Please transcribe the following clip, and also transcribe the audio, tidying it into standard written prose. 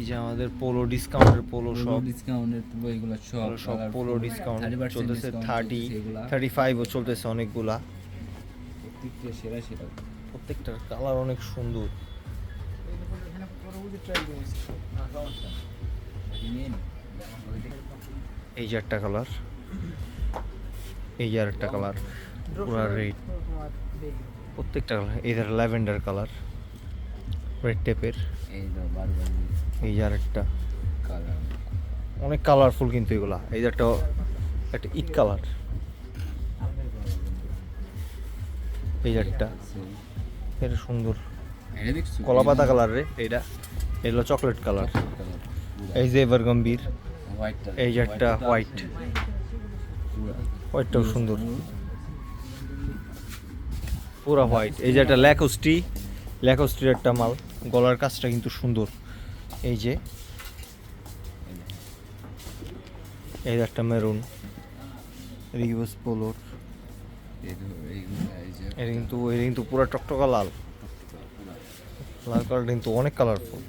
এই যে আমাদের পোলো ডিসকাউন্টের পোলো সব ডিসকাউন্টের এগুলো সব সব পোলো ডিসকাউন্ট 30% চলতেছে, discount 30 চলতেছে এগুলা। 35ও চলতেছে অনেকগুলা। প্রত্যেকটা সেরা সেরা। প্রত্যেকটার কালার অনেক সুন্দর। এই যে একটা কালার, এই যে আরেকটা কালার, পুরা রেড। প্রত্যেকটা কালার, এই যে ল্যাভেন্ডার কালার, রেড টেপের। এই তো বারবার এই যে আরেকটা, কালার। অনেক কালারফুল কিন্তু এগুলা। এই যে একটা একটা ইট কালার, এই যে একটা, এটা সুন্দর এটা দেখছো? কলা পাতা কালার রে। এইটা এগুলো চকলেট কালার। এই যে এভার গম্ভীর, হোয়াইটটা। এই যে একটা হোয়াইট, হোয়াইটটাও সুন্দর, পুরা হোয়াইট। এই যে একটা ল্যাকোস্টি, ল্যাকোস্টির একটা মাল, গলার কাজটা কিন্তু সুন্দর। এই যে এই যে একটা মেরুন রিভার্স পোলোর, এটা কিন্তু পুরা টকটকা লাল, লাল কালারটা কিন্তু অনেক কালারফুল।